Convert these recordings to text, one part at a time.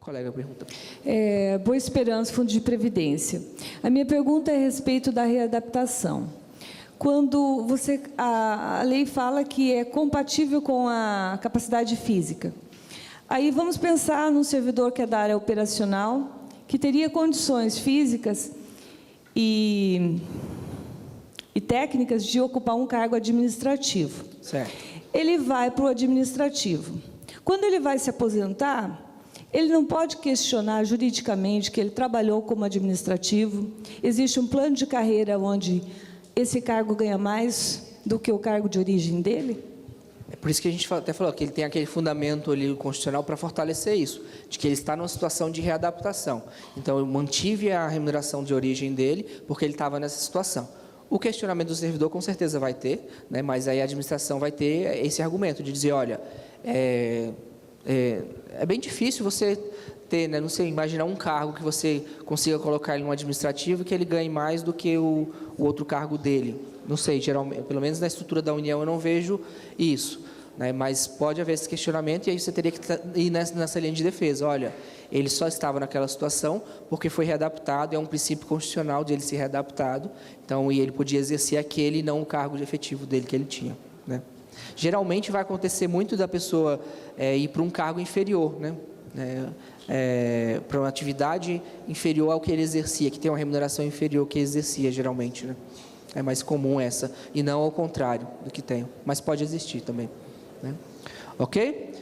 Colega pergunta. Boa Esperança, Fundo de Previdência. A minha pergunta é a respeito da readaptação. Quando a lei fala que é compatível com a capacidade física, aí vamos pensar num servidor que é da área operacional, que teria condições físicas e técnicas de ocupar um cargo administrativo. Certo. Ele vai para o administrativo. Quando ele vai se aposentar, ele não pode questionar juridicamente que ele trabalhou como administrativo. Existe um plano de carreira onde esse cargo ganha mais do que o cargo de origem dele? É por isso que a gente até falou que ele tem aquele fundamento ali constitucional para fortalecer isso, de que ele está numa situação de readaptação. Então, eu mantive a remuneração de origem dele porque ele estava nessa situação. O questionamento do servidor, com certeza, vai ter, né, mas aí a administração vai ter esse argumento de dizer, olha, é bem difícil você ter, né, não sei, imaginar um cargo que você consiga colocar ele no administrativo e que ele ganhe mais do que o outro cargo dele. Não sei, geralmente, pelo menos na estrutura da União eu não vejo isso, né, mas pode haver esse questionamento e aí você teria que ir nessa linha de defesa. Olha, ele só estava naquela situação porque foi readaptado, é um princípio constitucional de ele ser readaptado, então, e ele podia exercer aquele e não o cargo de efetivo dele que ele tinha, né. Geralmente vai acontecer muito da pessoa ir para um cargo inferior, né, para uma atividade inferior ao que ele exercia, que tem uma remuneração inferior ao que exercia, geralmente, né. É mais comum essa, e não ao contrário do que tem, mas pode existir também, né. Ok?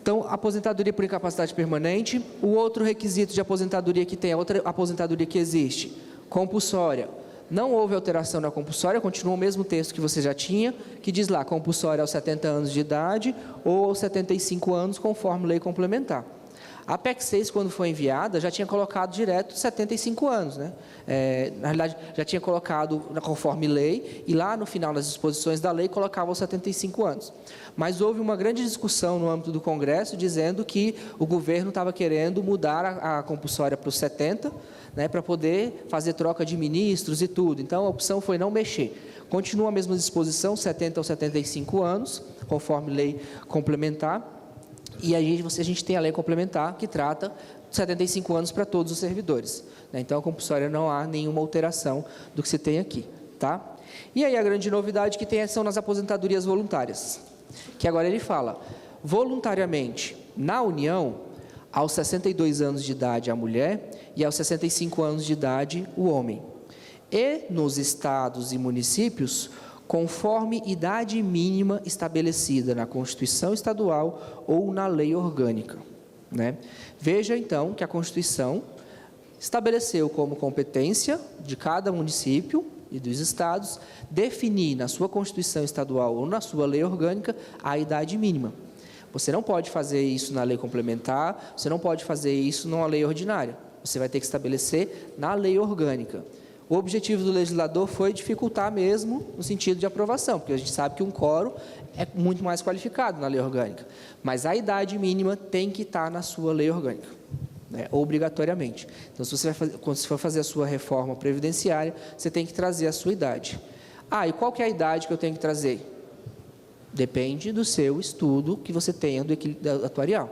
Então, aposentadoria por incapacidade permanente. O outro requisito de aposentadoria que tem, a outra aposentadoria que existe, compulsória. Não houve alteração na compulsória, continua o mesmo texto que você já tinha, que diz lá, compulsória aos 70 anos de idade ou aos 75 anos, conforme lei complementar. A PEC 6, quando foi enviada, já tinha colocado direto 75 anos, né? Na realidade, já tinha colocado conforme lei, e lá no final das disposições da lei, colocava os 75 anos. Mas houve uma grande discussão no âmbito do Congresso, dizendo que o governo estava querendo mudar a compulsória para os 70, né, para poder fazer troca de ministros e tudo. Então, a opção foi não mexer. Continua a mesma disposição, 70 aos 75 anos, conforme lei complementar. E aí a gente tem a lei complementar que trata 75 anos para todos os servidores, né? Então, a compulsória não há nenhuma alteração do que se tem aqui, tá? E aí a grande novidade que tem são nas aposentadorias voluntárias, que agora ele fala, voluntariamente, na União, aos 62 anos de idade a mulher e aos 65 anos de idade o homem. E nos estados e municípios, conforme idade mínima estabelecida na Constituição Estadual ou na lei orgânica, né? Veja, então, que a Constituição estabeleceu como competência de cada município e dos estados definir na sua Constituição Estadual ou na sua lei orgânica a idade mínima. Você não pode fazer isso na lei complementar, você não pode fazer isso numa lei ordinária. Você vai ter que estabelecer na lei orgânica. O objetivo do legislador foi dificultar mesmo no sentido de aprovação, porque a gente sabe que um quórum é muito mais qualificado na lei orgânica. Mas a idade mínima tem que estar na sua lei orgânica, né, obrigatoriamente. Então, quando você for fazer a sua reforma previdenciária, você tem que trazer a sua idade. E qual que é a idade que eu tenho que trazer? Depende do seu estudo que você tenha do equilíbrio atuarial.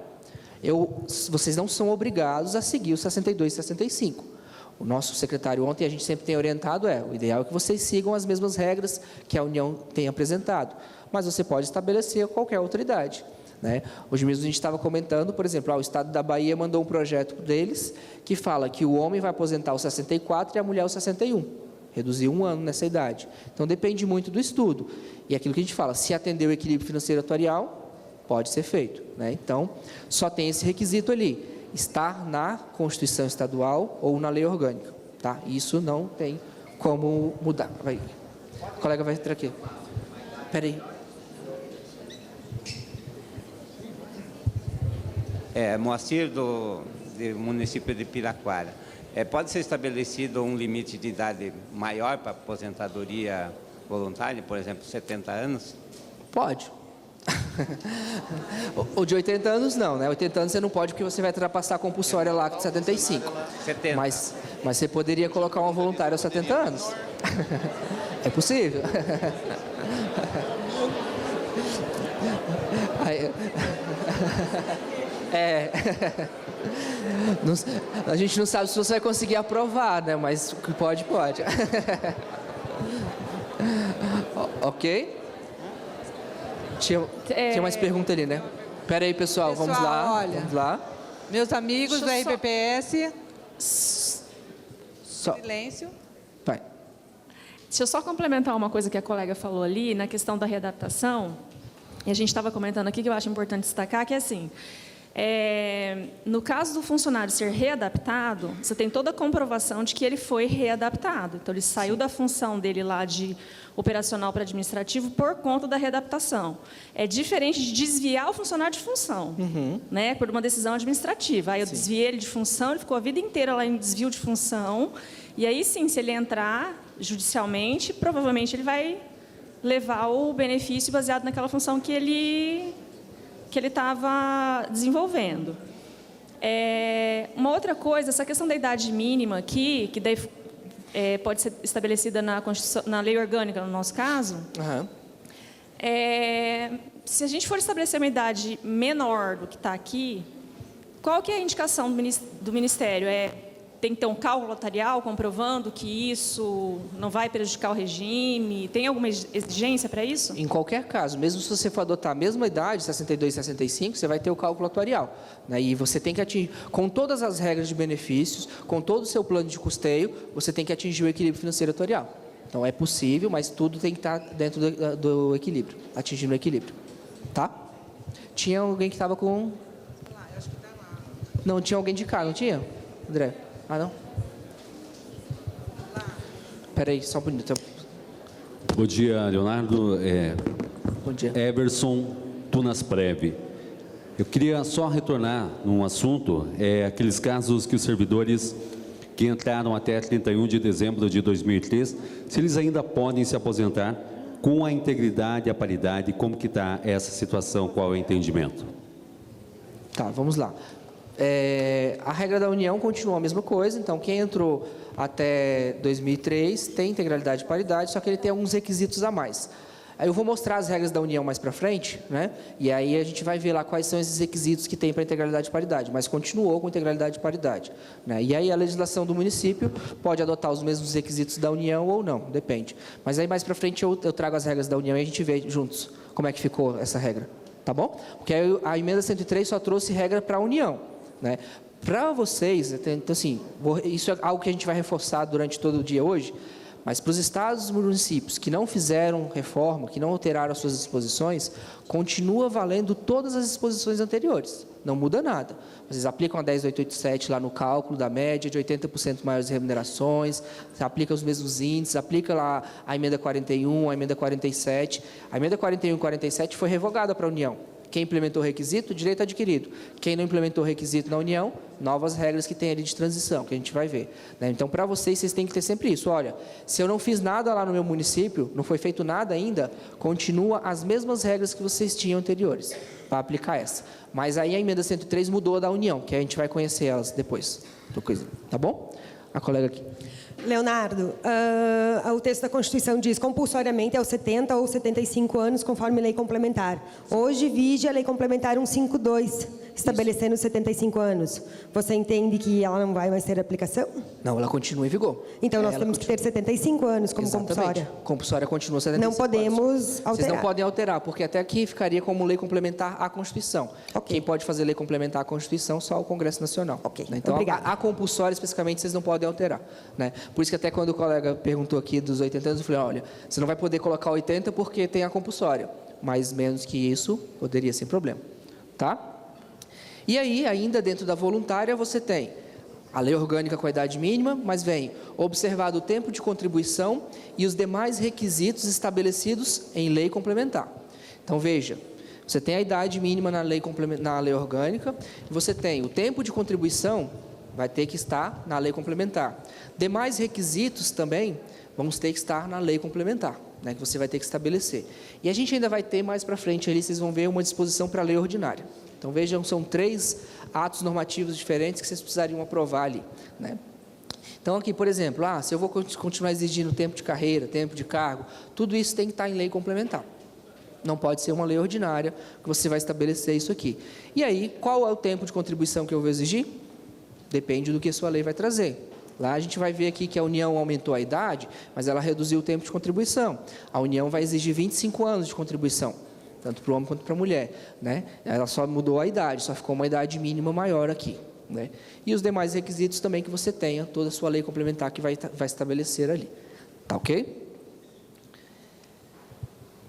Vocês não são obrigados a seguir os 62 e 65. O nosso secretário ontem, a gente sempre tem orientado, o ideal é que vocês sigam as mesmas regras que a União tem apresentado, mas você pode estabelecer qualquer outra idade, né? Hoje mesmo a gente estava comentando, por exemplo, o Estado da Bahia mandou um projeto deles que fala que o homem vai aposentar aos 64 e a mulher aos 61, reduzir 1 ano nessa idade. Então, depende muito do estudo. E aquilo que a gente fala, se atender o equilíbrio financeiro atuarial, pode ser feito, né? Então, só tem esse requisito ali, estar na Constituição Estadual ou na lei orgânica, tá? Isso não tem como mudar. O colega vai entrar aqui. Espera aí. Moacir, do município de Piraquara. Pode ser estabelecido um limite de idade maior para aposentadoria voluntária, por exemplo, 70 anos? Pode. O de 80 anos não, né? 80 anos você não pode porque você vai ultrapassar a compulsória lá de 75. 70. Mas você poderia colocar uma voluntária aos 70 anos. É possível. É. A gente não sabe se você vai conseguir aprovar, né? Mas pode. Ok? Tinha mais pergunta ali, né? Espera aí, pessoal. Vamos lá. Olha, vamos lá. Meus amigos da RPPS, Só, silêncio. vai. Deixa eu só complementar uma coisa que a colega falou ali, na questão da readaptação. E a gente estava comentando aqui, que eu acho importante destacar, que é assim, no caso do funcionário ser readaptado, você tem toda a comprovação de que ele foi readaptado. Então, ele saiu da função dele lá de operacional para administrativo por conta da readaptação. É diferente de desviar o funcionário de função, né, por uma decisão administrativa. Aí eu desviei ele de função, ele ficou a vida inteira lá em desvio de função, e aí sim, se ele entrar judicialmente, provavelmente ele vai levar o benefício baseado naquela função que ele estava desenvolvendo. Uma outra coisa, essa questão da idade mínima aqui, que daí, pode ser estabelecida na lei orgânica, no nosso caso, se a gente for estabelecer uma idade menor do que está aqui, qual que é a indicação do Ministério? Tem que ter um cálculo notarial comprovando que isso não vai prejudicar o regime? Tem alguma exigência para isso? Em qualquer caso, mesmo se você for adotar a mesma idade, 62, 65, você vai ter o cálculo atuarial, né? E você tem que atingir, com todas as regras de benefícios, com todo o seu plano de custeio, você tem que atingir o equilíbrio financeiro atuarial. Então, é possível, mas tudo tem que estar dentro do equilíbrio, atingindo o equilíbrio. Tá? Tinha alguém que estava com... Acho que tá lá. Não, tinha alguém de cá, não tinha, André? Ah, não? Espera aí, só um minuto. Bom dia, Leonardo. Bom dia. Everson Tunasprev. Eu queria só retornar num assunto, aqueles casos que os servidores que entraram até 31 de dezembro de 2003, se eles ainda podem se aposentar com a integridade e a paridade, como que está essa situação, qual é o entendimento? Tá, vamos lá. A regra da União continua a mesma coisa, então quem entrou até 2003 tem integralidade e paridade, só que ele tem alguns requisitos a mais. Aí eu vou mostrar as regras da União mais para frente, né? E aí a gente vai ver lá quais são esses requisitos que tem para integralidade e paridade, mas continuou com integralidade e paridade, né? E aí a legislação do município pode adotar os mesmos requisitos da União ou não, depende. Mas aí mais para frente eu trago as regras da União e a gente vê juntos como é que ficou essa regra, tá bom? Porque aí a emenda 103 só trouxe regra para a União, né? Para vocês, então assim, isso é algo que a gente vai reforçar durante todo o dia hoje, mas para os estados e municípios que não fizeram reforma, que não alteraram as suas disposições, continua valendo todas as disposições anteriores, não muda nada. Vocês aplicam a 10.887 lá no cálculo da média de 80% maiores remunerações, você aplica os mesmos índices, aplica lá a emenda 41, a emenda 47. A emenda 41 e 47 foi revogada para a União. Quem implementou o requisito, direito adquirido. Quem não implementou o requisito na União, novas regras que tem ali de transição, que a gente vai ver, né? Então, para vocês têm que ter sempre isso. Olha, se eu não fiz nada lá no meu município, não foi feito nada ainda, continua as mesmas regras que vocês tinham anteriores, para aplicar essa. Mas aí a emenda 103 mudou a da União, que a gente vai conhecer elas depois. Tá bom? A colega aqui. Leonardo, o texto da Constituição diz compulsoriamente aos 70 ou 75 anos, conforme lei complementar. Hoje vige a lei complementar 152, estabelecendo 75 anos. Você entende que ela não vai mais ter aplicação? Não, ela continua em vigor. Então, nós temos que ter 75 anos como compulsória. Compulsória continua 75 Não podemos anos. alterar. Vocês não podem alterar, porque até aqui ficaria como lei complementar à Constituição. Okay. Quem pode fazer lei complementar à Constituição só o Congresso Nacional. Ok, né? Então, a compulsória, especificamente, vocês não podem alterar, né? Por isso que até quando o colega perguntou aqui dos 80 anos, eu falei, olha, você não vai poder colocar 80 porque tem a compulsória, mas menos que isso, poderia sem problema, tá? E aí, ainda dentro da voluntária, você tem a lei orgânica com a idade mínima, mas vem observado o tempo de contribuição e os demais requisitos estabelecidos em lei complementar. Então, veja, você tem a idade mínima na lei orgânica, você tem o tempo de contribuição, vai ter que estar na lei complementar. Demais requisitos também vamos ter que estar na lei complementar, né, que você vai ter que estabelecer. E a gente ainda vai ter mais para frente ali, vocês vão ver uma disposição para a lei ordinária. Então, vejam, são 3 atos normativos diferentes que vocês precisariam aprovar ali, né? Então, aqui, por exemplo, se eu vou continuar exigindo tempo de carreira, tempo de cargo, tudo isso tem que estar em lei complementar, Não pode ser uma lei ordinária que você vai estabelecer isso aqui. E aí, qual é o tempo de contribuição que eu vou exigir? Depende do que a sua lei vai trazer. Lá a gente vai ver aqui que a União aumentou a idade, mas ela reduziu o tempo de contribuição. A União vai exigir 25 anos de contribuição, tanto para o homem quanto para a mulher, né? Ela só mudou a idade, só ficou uma idade mínima maior aqui, né? E os demais requisitos também que você tenha, toda a sua lei complementar que vai estabelecer ali. Tá ok?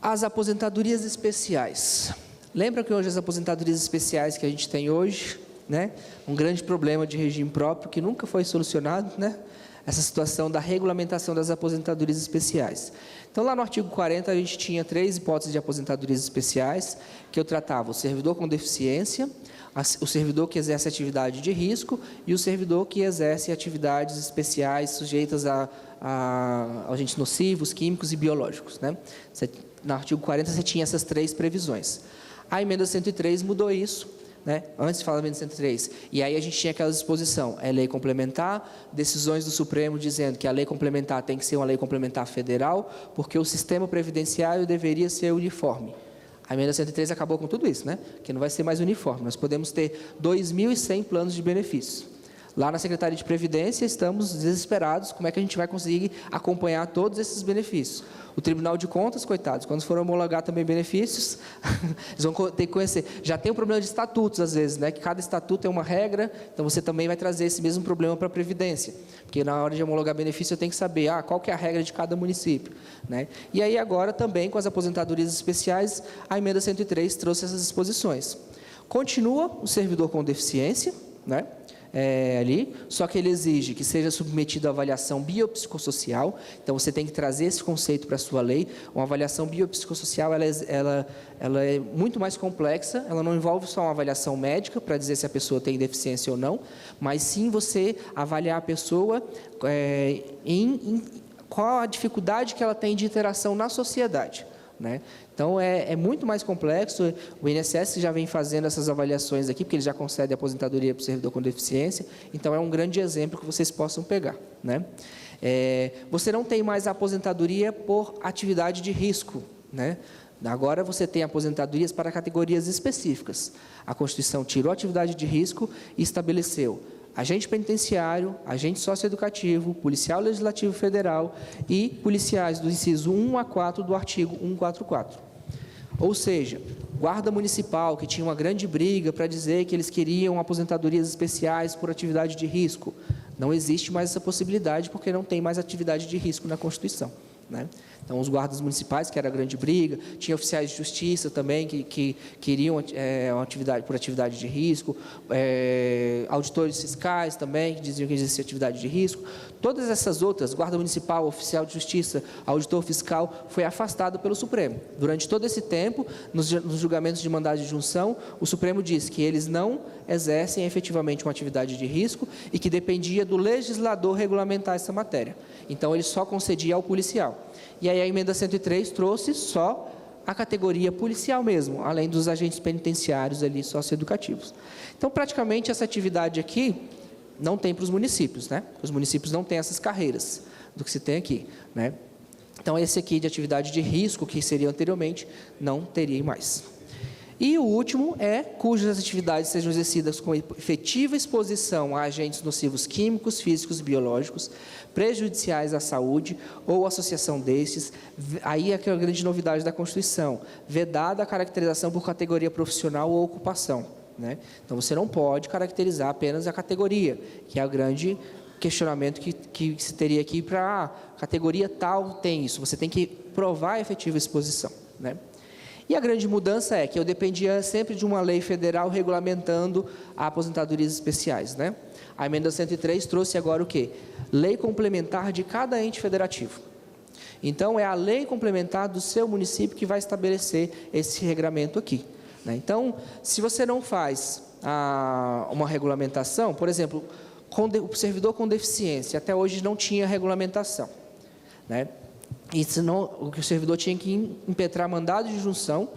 As aposentadorias especiais. Lembra que hoje as aposentadorias especiais que a gente tem hoje, né? Um grande problema de regime próprio que nunca foi solucionado, né? Essa situação da regulamentação das aposentadorias especiais. Então, lá no artigo 40, a gente tinha 3 hipóteses de aposentadorias especiais, que eu tratava o servidor com deficiência, o servidor que exerce atividade de risco e o servidor que exerce atividades especiais sujeitas a agentes nocivos, químicos e biológicos, né? No artigo 40, você tinha essas 3 previsões. A emenda 103 mudou isso, né? Antes falava emenda 103, e aí a gente tinha aquela disposição, é lei complementar, decisões do Supremo dizendo que a lei complementar tem que ser uma lei complementar federal, porque o sistema previdenciário deveria ser uniforme. A emenda 103 acabou com tudo isso, né? Que não vai ser mais uniforme, nós podemos ter 2.100 planos de benefícios. Lá na Secretaria de Previdência estamos desesperados, como é que a gente vai conseguir acompanhar todos esses benefícios? O Tribunal de Contas, coitados, quando for homologar também benefícios, eles vão ter que conhecer. Já tem um problema de estatutos, às vezes, né? Que cada estatuto é uma regra, então você também vai trazer esse mesmo problema para a Previdência. Porque na hora de homologar benefício, eu tenho que saber qual que é a regra de cada município, né? E aí agora também, com as aposentadorias especiais, a emenda 103 trouxe essas disposições. Continua o servidor com deficiência, né? Ali, só que ele exige que seja submetido à avaliação biopsicossocial, então você tem que trazer esse conceito para a sua lei. Uma avaliação biopsicossocial, ela é muito mais complexa, ela não envolve só uma avaliação médica, para dizer se a pessoa tem deficiência ou não, mas sim você avaliar a pessoa qual a dificuldade que ela tem de interação na sociedade, né? Então, é muito mais complexo. O INSS já vem fazendo essas avaliações aqui, porque ele já concede aposentadoria para o servidor com deficiência. Então, é um grande exemplo que vocês possam pegar, né? Você não tem mais a aposentadoria por atividade de risco, né? Agora, você tem aposentadorias para categorias específicas. A Constituição tirou a atividade de risco e estabeleceu agente penitenciário, agente socioeducativo, policial legislativo federal e policiais do inciso 1 a 4 do artigo 144. Ou seja, guarda municipal, que tinha uma grande briga para dizer que eles queriam aposentadorias especiais por atividade de risco. Não existe mais essa possibilidade, porque não tem mais atividade de risco na Constituição, né? Então, os guardas municipais, que era a grande briga, tinha oficiais de justiça também, que queriam atividade de risco, auditores fiscais também, que diziam que existia atividade de risco. Todas essas outras, guarda municipal, oficial de justiça, auditor fiscal, foi afastado pelo Supremo. Durante todo esse tempo, nos julgamentos de mandado de junção, o Supremo disse que eles não exercem efetivamente uma atividade de risco e que dependia do legislador regulamentar essa matéria. Então, ele só concedia ao policial. E aí a emenda 103 trouxe só a categoria policial mesmo, além dos agentes penitenciários ali socioeducativos. Então, praticamente, essa atividade aqui não tem para os municípios, né? Os municípios não têm essas carreiras do que se tem aqui, né? Então, esse aqui de atividade de risco, que seria anteriormente, não teria mais. E o último é cujas atividades sejam exercidas com efetiva exposição a agentes nocivos químicos, físicos e biológicos, prejudiciais à saúde ou associação destes. Aí é aquela grande novidade da Constituição, vedada a caracterização por categoria profissional ou ocupação, né? Então, você não pode caracterizar apenas a categoria, que é o grande questionamento que se teria aqui para categoria tal tem isso. Você tem que provar a efetiva exposição, né? E a grande mudança é que eu dependia sempre de uma lei federal regulamentando a aposentadorias especiais, né? A emenda 103 trouxe agora o quê? Lei complementar de cada ente federativo. Então, é a lei complementar do seu município que vai estabelecer esse regramento aqui, né? Então, se você não faz uma regulamentação, por exemplo, o servidor com deficiência, até hoje não tinha regulamentação, né? E senão, o servidor tinha que impetrar mandado de junção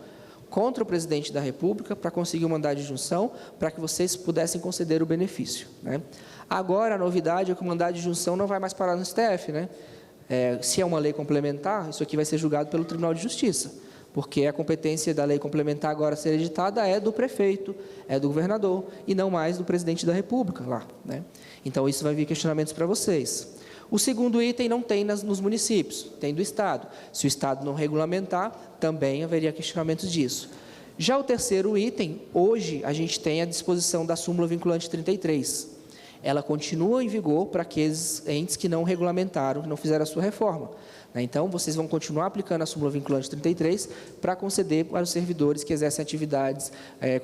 contra o presidente da República para conseguir o mandado de junção, para que vocês pudessem conceder o benefício, né? Agora, a novidade é que o mandado de junção não vai mais parar no STF, né? Se é uma lei complementar, isso aqui vai ser julgado pelo Tribunal de Justiça. porque a competência da lei complementar agora a ser editada é do prefeito, é do governador, e não mais do presidente da República lá, né? Então, isso vai vir questionamentos para vocês. O segundo item não tem nos municípios, tem do Estado. Se o Estado não regulamentar, também haveria questionamentos disso. Já o terceiro item, hoje a gente tem a disposição da súmula vinculante 33. Ela continua em vigor para aqueles entes que não regulamentaram, que não fizeram a sua reforma, né? Então, vocês vão continuar aplicando a súmula vinculante 33 para conceder para os servidores que exercem atividades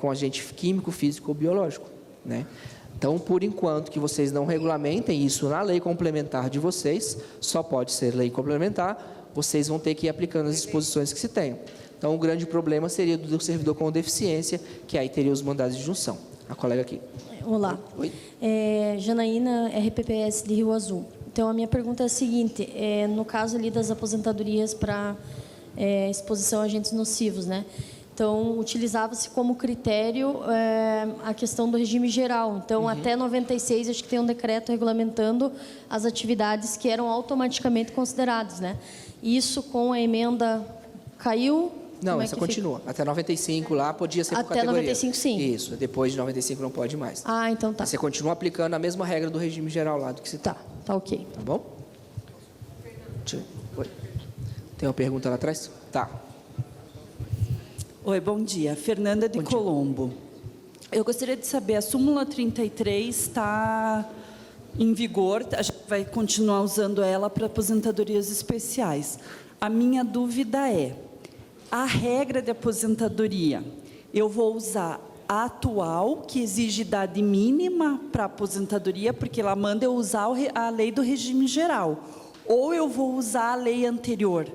com agente químico, físico ou biológico, né? Então, por enquanto que vocês não regulamentem isso na lei complementar de vocês, só pode ser lei complementar, vocês vão ter que ir aplicando as disposições que se tenham. Então, o grande problema seria do servidor com deficiência, que aí teria os mandados de junção. A colega aqui. Olá. Oi. Janaína, RPPS de Rio Azul. Então, a minha pergunta é a seguinte, no caso ali das aposentadorias para exposição a agentes nocivos, né? Então, utilizava-se como critério a questão do regime geral. Então, até 96, acho que tem um decreto regulamentando as atividades que eram automaticamente consideradas, né? Isso com a emenda caiu? Não, essa continua. Até 95 lá podia ser por Até categoria. 95, sim. Isso, depois de 95 não pode mais. Ah, então tá. Você continua aplicando a mesma regra do regime geral lá do que se Tá, tá ok. Tá bom? Oi. Tem uma pergunta lá atrás? Tá. Oi, bom dia. Fernanda de Colombo. Eu gostaria de saber, a súmula 33 está em vigor, a gente vai continuar usando ela para aposentadorias especiais. A minha dúvida é, a regra de aposentadoria, eu vou usar a atual, que exige idade mínima para aposentadoria, porque ela manda eu usar a lei do regime geral, ou eu vou usar a lei anterior?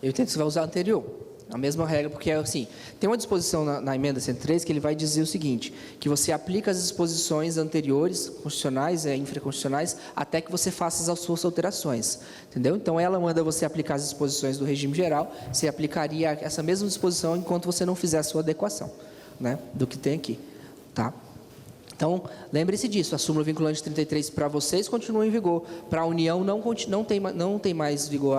Eu entendo que você vai usar a anterior, a mesma regra, porque assim, tem uma disposição na emenda 103 que ele vai dizer o seguinte, que você aplica as disposições anteriores, constitucionais, infraconstitucionais, até que você faça as suas alterações, entendeu? Então, ela manda você aplicar as disposições do regime geral, você aplicaria essa mesma disposição enquanto você não fizer a sua adequação, né, do que tem aqui, tá? Então, lembre-se disso, a súmula vinculante 33 para vocês continua em vigor, para a União não tem mais vigor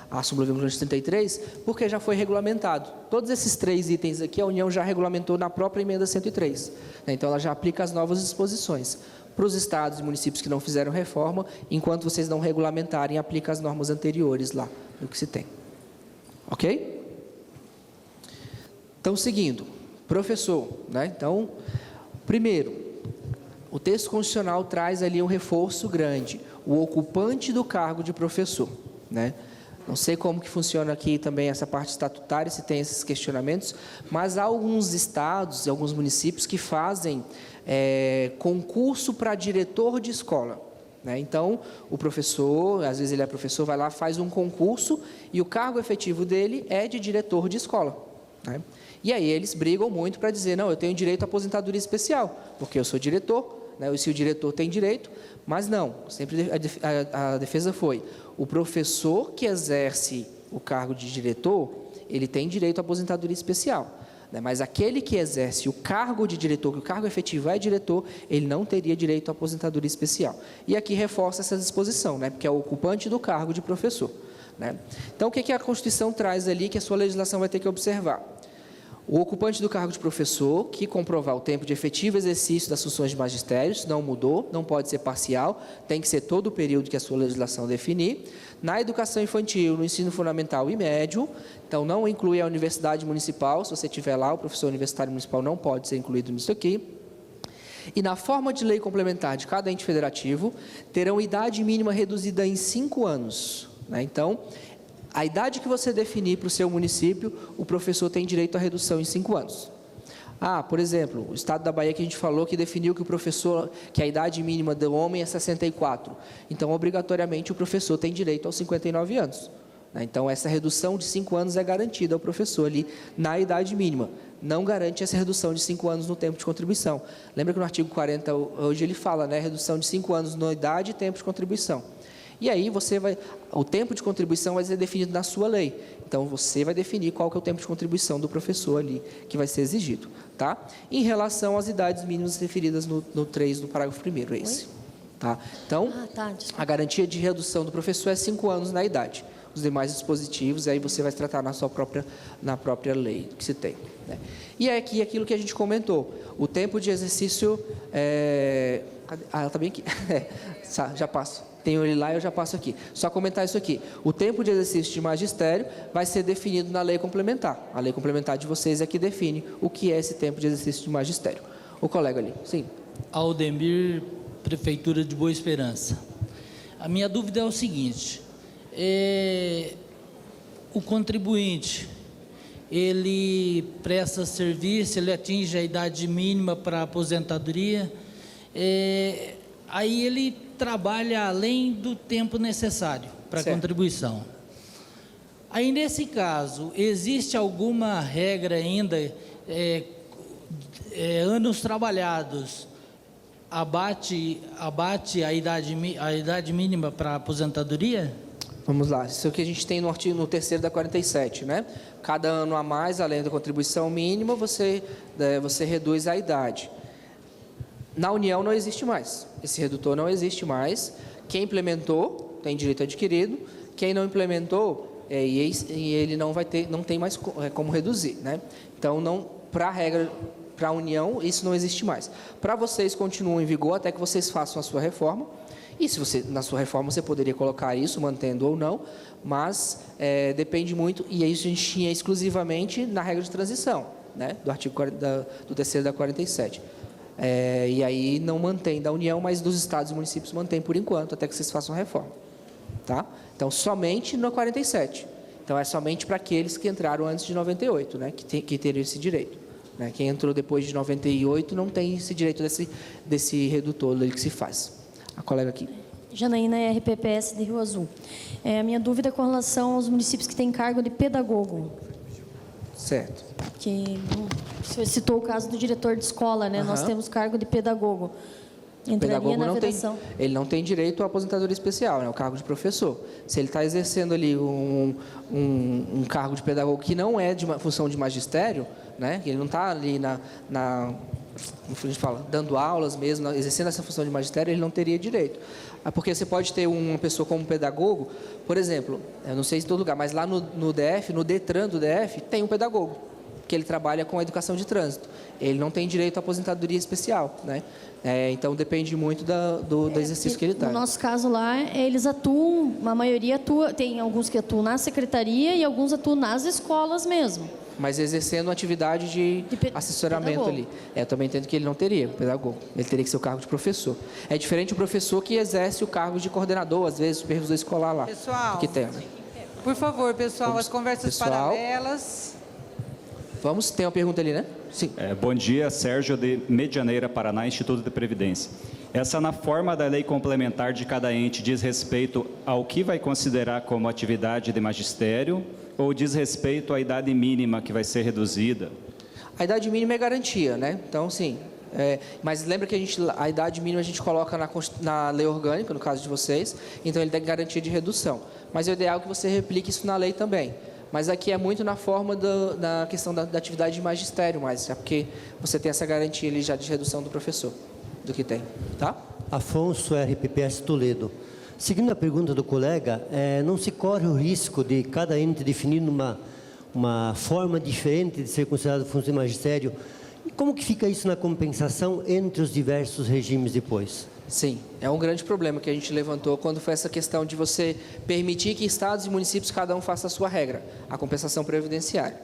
a súmula vinculante 33, porque já foi regulamentado. Todos esses 3 itens aqui, a União já regulamentou na própria emenda 103, né? Então, ela já aplica as novas disposições. Para os estados e municípios que não fizeram reforma, enquanto vocês não regulamentarem, aplica as normas anteriores lá, do que se tem. Ok? Então, seguindo, professor, né? Então, primeiro, o texto constitucional traz ali um reforço grande, o ocupante do cargo de professor, né? Não sei como que funciona aqui também essa parte estatutária, se tem esses questionamentos, mas há alguns estados e alguns municípios que fazem concurso para diretor de escola, né? Então, o professor, às vezes ele é professor, vai lá, faz um concurso e o cargo efetivo dele é de diretor de escola, né? E aí eles brigam muito para dizer, não, eu tenho direito à aposentadoria especial, porque eu sou diretor, né, se o diretor tem direito, mas não, sempre a defesa foi, o professor que exerce o cargo de diretor, ele tem direito à aposentadoria especial, né, mas aquele que exerce o cargo de diretor, que o cargo efetivo é diretor, ele não teria direito à aposentadoria especial. E aqui reforça essa disposição, né, porque é o ocupante do cargo de professor, né. Então, o que a Constituição traz ali, que a sua legislação vai ter que observar? O ocupante do cargo de professor, que comprovar o tempo de efetivo exercício das funções de magistério, isso não mudou, não pode ser parcial, tem que ser todo o período que a sua legislação definir. Na educação infantil, no ensino fundamental e médio, então não inclui a universidade municipal, se você estiver lá, o professor universitário municipal não pode ser incluído nisso aqui. E na forma de lei complementar de cada ente federativo, terão idade mínima reduzida em 5 anos, né? Então, a idade que você definir para o seu município, o professor tem direito à redução em 5 anos. Por exemplo, o estado da Bahia que a gente falou que definiu que o professor, que a idade mínima do homem é 64. Então, obrigatoriamente, o professor tem direito aos 59 anos. Né? Então, essa redução de 5 anos é garantida ao professor ali na idade mínima. Não garante essa redução de 5 anos no tempo de contribuição. Lembra que no artigo 40, hoje ele fala, né, redução de 5 anos na idade e tempo de contribuição. E aí o tempo de contribuição vai ser definido na sua lei. Então, você vai definir qual que é o tempo de contribuição do professor ali, que vai ser exigido, tá? Em relação às idades mínimas referidas no 3 do parágrafo 1º, é esse. Tá? Então, a garantia de redução do professor é 5 anos na idade. os demais dispositivos, e aí você vai tratar na própria lei que se tem, né? E é aqui aquilo que a gente comentou, o tempo de exercício, ela está bem aqui, já passo, tenho ele lá, eu já passo aqui. Só comentar isso aqui, o tempo de exercício de magistério vai ser definido na lei complementar. A lei complementar de vocês é que define o que é esse tempo de exercício de magistério. O colega ali, sim. Aldemir, Prefeitura de Boa Esperança. A minha dúvida é o seguinte, o contribuinte, ele presta serviço, ele atinge a idade mínima para aposentadoria, aí ele trabalha além do tempo necessário para a contribuição. Aí, nesse caso, existe alguma regra ainda, anos trabalhados, abate a idade mínima para aposentadoria? Vamos lá, isso é o que a gente tem no artigo, no 3º da 47, né? Cada ano a mais, além da contribuição mínima, você reduz a idade. Na União não existe mais, esse redutor não existe mais. Quem implementou tem direito adquirido, quem não implementou, ele não tem mais como reduzir, né? Então, para a regra, para a União, isso não existe mais. Para vocês, continuam em vigor até que vocês façam a sua reforma. E se você, na sua reforma, você poderia colocar isso, mantendo ou não, mas depende muito, e isso a gente tinha exclusivamente na regra de transição, né? Do artigo do 3º da 47. E aí não mantém da União, mas dos estados e municípios mantém por enquanto, até que vocês façam a reforma. Tá? Então, somente no 47. Então, é somente para aqueles que entraram antes de 98, né? Que teriam esse direito. Né? Quem entrou depois de 98 não tem esse direito desse redutor ali que se faz. A colega aqui. Janaína, RPPS de Rio Azul. A minha dúvida é com relação aos municípios que têm cargo de pedagogo. Certo. Que você citou o caso do diretor de escola, né? Nós temos cargo de pedagogo. Entraria na vedação. Ele não tem direito à aposentadoria especial, né? O cargo de professor. Se ele está exercendo ali um cargo de pedagogo que não é de uma função de magistério, né? Ele não está ali como a gente fala, dando aulas mesmo, exercendo essa função de magistério, ele não teria direito. Porque você pode ter uma pessoa como pedagogo, por exemplo, eu não sei se em todo lugar, mas lá no DF, no DETRAN do DF, tem um pedagogo, que ele trabalha com a educação de trânsito. Ele não tem direito à aposentadoria especial, né? Então, depende muito do exercício que ele está. No nosso caso lá, eles atuam, a maioria atua, tem alguns que atuam na secretaria e alguns atuam nas escolas mesmo. Mas exercendo uma atividade de assessoramento ali. Eu também entendo que ele não teria pedagogo. Ele teria que ser o cargo de professor. É diferente do professor que exerce o cargo de coordenador, às vezes, supervisor escolar lá. Pessoal, que tem, né? Por favor, pessoal, as conversas paralelas. Vamos, tem uma pergunta ali, né? Sim. Bom dia, Sérgio de Medianeira, Paraná, Instituto de Previdência. Essa, na forma da lei complementar de cada ente, diz respeito ao que vai considerar como atividade de magistério ou diz respeito à idade mínima que vai ser reduzida? A idade mínima é garantia, né? Então, sim. Mas lembra que a idade mínima a gente coloca na lei orgânica, no caso de vocês, então ele tem garantia de redução. Mas o ideal é que você replique isso na lei também. Mas aqui é muito na forma da questão da atividade de magistério, mais, porque você tem essa garantia ali já de redução do professor, do que tem, tá? Afonso, RPPS Toledo. Seguindo a pergunta do colega, não se corre o risco de cada ente definir uma forma diferente de ser considerado função de magistério? E como que fica isso na compensação entre os diversos regimes depois? Sim, é um grande problema que a gente levantou quando foi essa questão de você permitir que estados e municípios cada um faça a sua regra, a compensação previdenciária.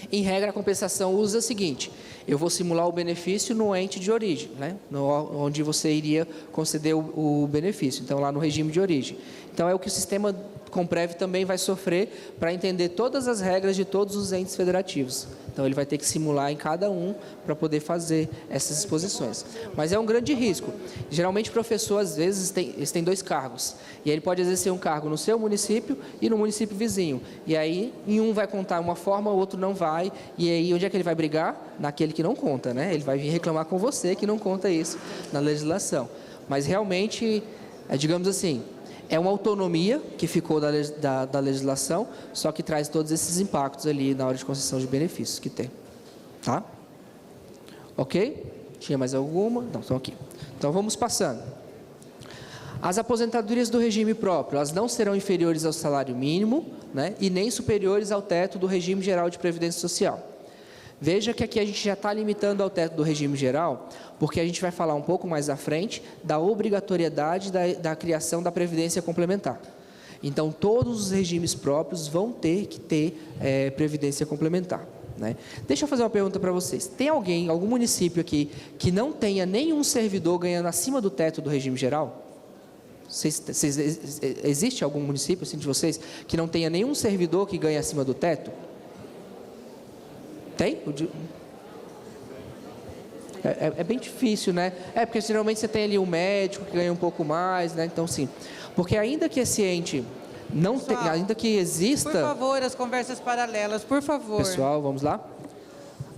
Em regra, a compensação usa o seguinte: eu vou simular o benefício no ente de origem, né? Onde você iria conceder o benefício, então lá no regime de origem. Então é o que o sistema Comprev também vai sofrer para entender todas as regras de todos os entes federativos. Então ele vai ter que simular em cada um para poder fazer essas exposições. Mas é um grande risco. Geralmente o professor, às vezes, eles têm 2 cargos. E ele pode exercer um cargo no seu município e no município vizinho. E aí, em um vai contar uma forma, o outro não vai. E aí, onde é que ele vai brigar? Naquele que não conta, né? Ele vai vir reclamar com você que não conta isso na legislação. Mas realmente, digamos assim, é uma autonomia que ficou da legislação, só que traz todos esses impactos ali na hora de concessão de benefícios que tem. Tá? Ok? Tinha mais alguma? Não, estão aqui. Então, vamos passando. As aposentadorias do regime próprio, elas não serão inferiores ao salário mínimo, né, e nem superiores ao teto do regime geral de previdência social. Veja que aqui a gente já está limitando ao teto do regime geral, porque a gente vai falar um pouco mais à frente da obrigatoriedade da criação da previdência complementar. Então, todos os regimes próprios vão ter que ter previdência complementar, né? Deixa eu fazer uma pergunta para vocês. Tem algum município aqui que não tenha nenhum servidor ganhando acima do teto do regime geral? Existe algum município assim, de vocês que não tenha nenhum servidor que ganhe acima do teto? Tem? É bem difícil, né? Porque geralmente você tem ali um médico que ganha um pouco mais, né? Então, sim. Porque ainda que esse ente não tenha, ainda que exista... Por favor, as conversas paralelas, por favor. Pessoal, vamos lá?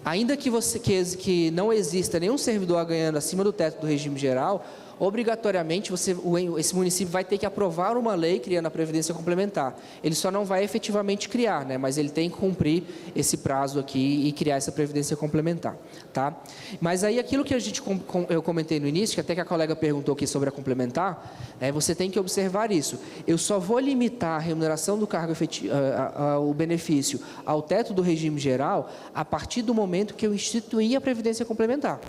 Ainda que não exista nenhum servidor ganhando acima do teto do regime geral, obrigatoriamente esse município vai ter que aprovar uma lei criando a previdência complementar. Ele só não vai efetivamente criar, né? Mas ele tem que cumprir esse prazo aqui e criar essa previdência complementar, tá? Mas aí aquilo que eu comentei no início, que até que a colega perguntou aqui sobre a complementar, você tem que observar isso. Eu só vou limitar a remuneração do cargo efetivo, o benefício ao teto do regime geral a partir do momento que eu instituir a previdência complementar,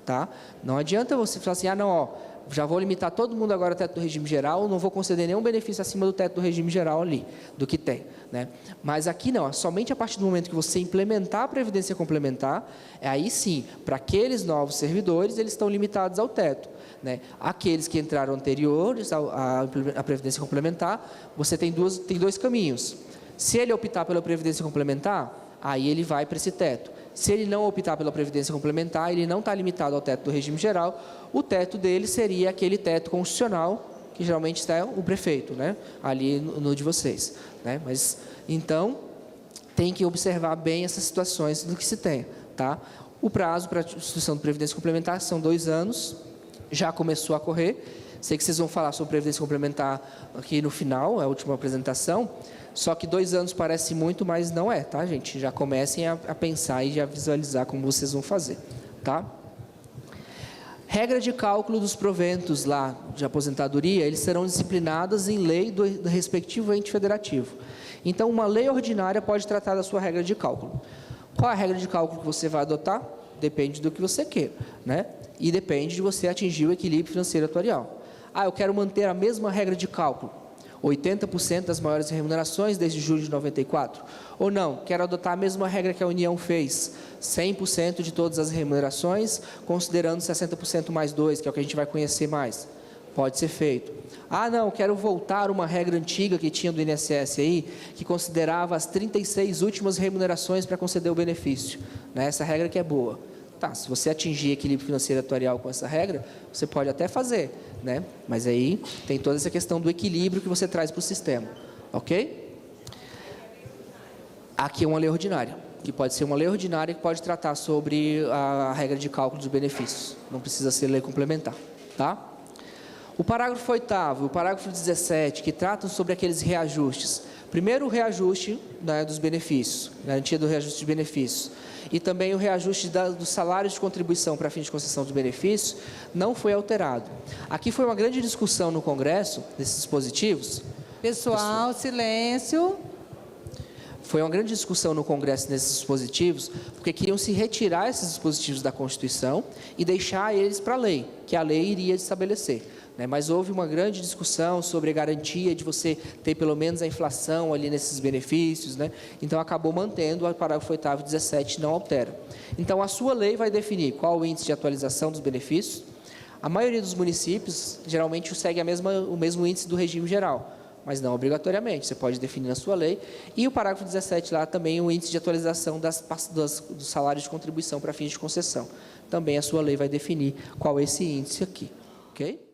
tá? Não adianta você falar assim, já vou limitar todo mundo agora ao teto do regime geral, não vou conceder nenhum benefício acima do teto do regime geral ali, do que tem, né? Mas aqui não, somente a partir do momento que você implementar a previdência complementar, aí sim, para aqueles novos servidores, eles estão limitados ao teto, né? Aqueles que entraram anteriores à previdência complementar, você tem dois caminhos. Se ele optar pela previdência complementar, aí ele vai para esse teto. Se ele não optar pela previdência complementar, ele não está limitado ao teto do regime geral, o teto dele seria aquele teto constitucional, que geralmente está o prefeito, né? Ali no de vocês, né? Mas, então, tem que observar bem essas situações do que se tem, tá? O prazo para a instituição de previdência complementar são 2 anos, já começou a correr. Sei que vocês vão falar sobre previdência complementar aqui no final, a última apresentação. Só que 2 anos parece muito, mas não é, tá, gente? Já comecem a pensar e já visualizar como vocês vão fazer, tá? Regra de cálculo dos proventos lá de aposentadoria, eles serão disciplinados em lei do respectivo ente federativo. Então, uma lei ordinária pode tratar da sua regra de cálculo. Qual é a regra de cálculo que você vai adotar? Depende do que você queira, né? E depende de você atingir o equilíbrio financeiro atuarial. Eu quero manter a mesma regra de cálculo. 80% das maiores remunerações desde julho de 94? Ou não, quero adotar a mesma regra que a União fez, 100% de todas as remunerações, considerando 60% mais 2, que é o que a gente vai conhecer mais. Pode ser feito. Não, quero voltar uma regra antiga que tinha do INSS aí, que considerava as 36 últimas remunerações para conceder o benefício, né? Essa regra que é boa. Tá, se você atingir equilíbrio financeiro atuarial com essa regra, você pode até fazer, né? Mas aí tem toda essa questão do equilíbrio que você traz para o sistema, ok? Aqui é uma lei ordinária, que pode ser uma lei ordinária que pode tratar sobre a regra de cálculo dos benefícios. Não precisa ser lei complementar, tá? O parágrafo 8º, o parágrafo 17, que tratam sobre aqueles reajustes. Primeiro, o reajuste, né, dos benefícios, garantia do reajuste de benefícios. E também o reajuste dos salários de contribuição para fins de concessão dos benefícios não foi alterado. Aqui foi uma grande discussão no Congresso, desses dispositivos. Pessoal, silêncio. Foi uma grande discussão no Congresso nesses dispositivos, porque queriam se retirar esses dispositivos da Constituição e deixar eles para a lei, que a lei iria estabelecer. Mas houve uma grande discussão sobre a garantia de você ter pelo menos a inflação ali nesses benefícios, né? Então acabou mantendo o parágrafo 8º e 17 não altera. Então a sua lei vai definir qual o índice de atualização dos benefícios. A maioria dos municípios geralmente segue o mesmo índice do regime geral, mas não obrigatoriamente, você pode definir na sua lei. E o parágrafo 17 lá também o índice de atualização dos salários de contribuição para fins de concessão. Também a sua lei vai definir qual é esse índice aqui, ok?